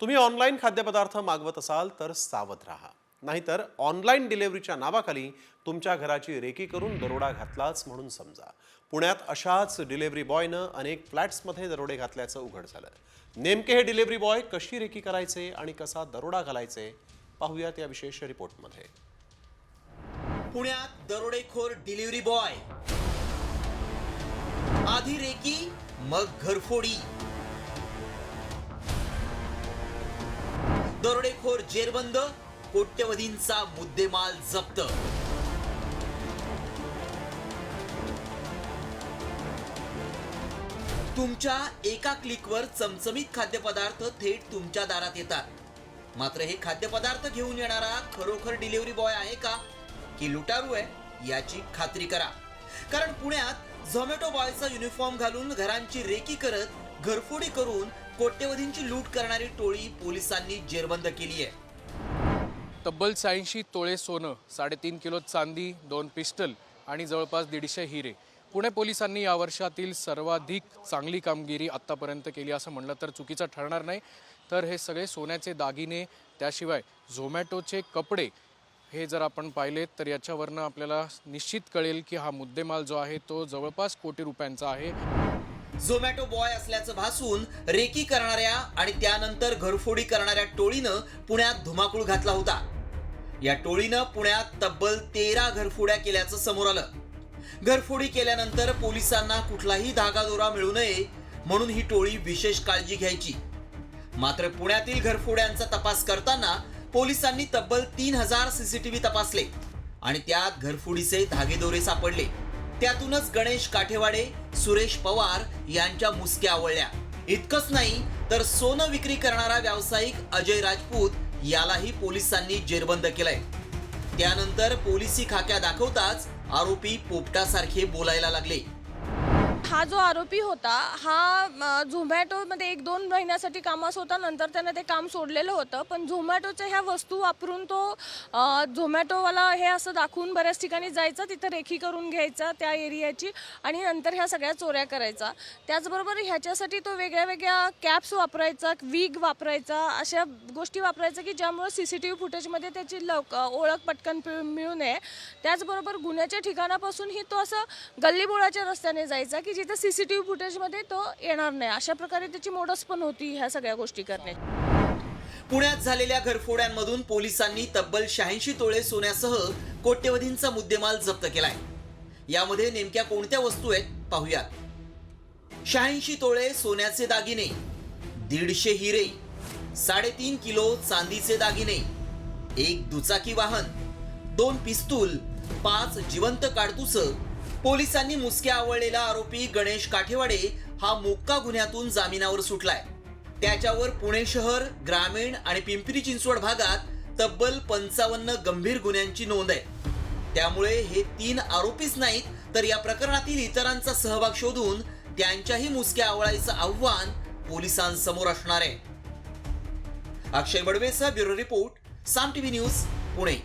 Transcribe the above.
तुम्ही ऑनलाईन खाद्यपदार्थ मागवत असाल तर सावध राहा, नाहीतर ऑनलाईन डिलिव्हरीच्या नावाखाली तुमच्या घराची रेकी करून दरोडा घातलाच म्हणून समजा। पुण्यात अशाच डिलिव्हरी बॉयनं अनेक फ्लॅट्समध्ये दरोडे घातल्याचं उघड झालं। नेमके हे डिलिव्हरी बॉय कशी रेकी करायचे आणि कसा दरोडा घालायचे पाहूयात या विशेष रिपोर्टमध्ये। पुण्यात दरोडेखोर डिलिव्हरी बॉय, आधी रेकी मग घरफोडी। दरोडेखोर जेरबंद, कोट्यवधींचा मुद्देमाल जप्त। तुमच्या एका क्लिकवर चमचमीत खाद्यपदार्थ थेट तुमच्या दारात येतात। मात्र हे खाद्यपदार्थ घेऊन येणारा खरोखर डिलिव्हरी बॉय आहे का की लुटारू आहे याची खात्री करा, कारण पुण्यात झोमॅटो बॉयचा युनिफॉर्म घालून घरांची रेकी करत घरफोडी करून कोट्यवधींची लूट करणारी टोळी पोलिसांनी जेरबंद केली आहे। तब्बल 86 तोळे सोनं, 3.5 किलो चांदी, 2 पिस्टल आणि जवळपास 150 हिरे। पुणे पोलिसांनी या वर्षातील सर्वाधिक चांगली कामगिरी आत्तापर्यंत केली असं म्हणलं तर चुकीचं ठरणार नाही। तर हे सगळे सोन्याचे दागिने, त्याशिवाय झोमॅटोचे कपडे हे जर आपण पाहिलेत तर याच्यावरनं आपल्याला निश्चित कळेल की हा मुद्देमाल जो आहे तो जवळपास कोटी रुपयांचा आहे। झोमॅटो बॉय असल्याचं भासून रेकी करणाऱ्या आणि त्यानंतर घरफोडी करणाऱ्या टोळीनं पुण्यात धुमाकूळ घातला होता। या टोळीनं पुण्यात तब्बल 13 घरफोड्या केल्याचं समोर आलं। घरफोडी केल्यानंतर पोलिसांना कुठलाही धागादोरा मिळू नये म्हणून ही टोळी विशेष काळजी घ्यायची। मात्र पुण्यातील घरफोड्यांचा तपास करताना पोलिसांनी तब्बल 3000 सीसीटीव्ही तपासले आणि त्यात घरफोडीचे धागेदोरे सापडले। त्यातूनच गणेश काठेवाडे, सुरेश पवार यांच्या मुसक्या आवळल्या। इतकंच नाही तर सोनं विक्री करणारा व्यावसायिक अजय राजपूत यालाही पोलिसांनी जेरबंद केलंय। त्यानंतर पोलिसी खाक्या दाखवताच आरोपी पोपटासारखे बोलायला लागले। हा जो आरोपी होता हा झोमॅटोमध्ये 1-2 महिन्यासाठी कामास होता, नंतर त्याने ते काम सोडलेलं होतं। पण झोमॅटोच्या ह्या वस्तू वापरून तो झोमॅटोवाला हे असं दाखवून बऱ्याच ठिकाणी जायचा, तिथं रेखी करून घ्यायचा त्या एरियाची आणि नंतर ह्या सगळ्या चोऱ्या करायचा। त्याचबरोबर ह्याच्यासाठी तो वेगळ्या वेगळ्या कॅप्स वापरायचा, विग वापरायचा, अशा गोष्टी वापरायचा की ज्यामुळे सीसीटीव्ही फुटेजमध्ये त्याची ओळख पटकन मिळू नये। त्याचबरोबर गुन्ह्याच्या ठिकाणापासूनही तो असं गल्लीबोळाच्या रस्त्याने जायचा की जिथे सीसीटीव्ही फुटेजमध्ये तो येणार नाही। अशा प्रकारे त्याची मोडस पण होती ह्या सगळ्या गोष्टी करण्याची। पुण्यात झालेल्या घरफोड्यांमधून पोलिसांनी तब्बल 86 तोळे सोन्यासह कोट्यवधींचा मुद्देमाल जप्त केलाय। यामध्ये नेमक्या कोणत्या वस्तू आहेत पाहूयात। 86 तोळे सोन्याचे दागिने, 150 हिरे, 3.5 किलो चांदीचे दागिने, 1 दुचाकी वाहन, 2 पिस्तूल, 5 जिवंत काडतुस। पोलिसांनी मुसक्या आवळलेला आरोपी गणेश काठेवाडे हा मोक्का गुन्ह्यातून जामिनावर सुटलाय। त्याच्यावर पुणे शहर, ग्रामीण आणि पिंपरी चिंचवड भागात तब्बल 55 गंभीर गुन्ह्यांची नोंद आहे। त्यामुळे हे 3 आरोपीच नाहीत तर या प्रकरणातील इतरांचा सहभाग शोधून त्यांच्याही मुसक्या आवळायचं आव्हान पोलिसांसमोर असणार आहे। अक्षय बडवेचा ब्युरो रिपोर्ट, साम टीव्ही न्यूज, पुणे।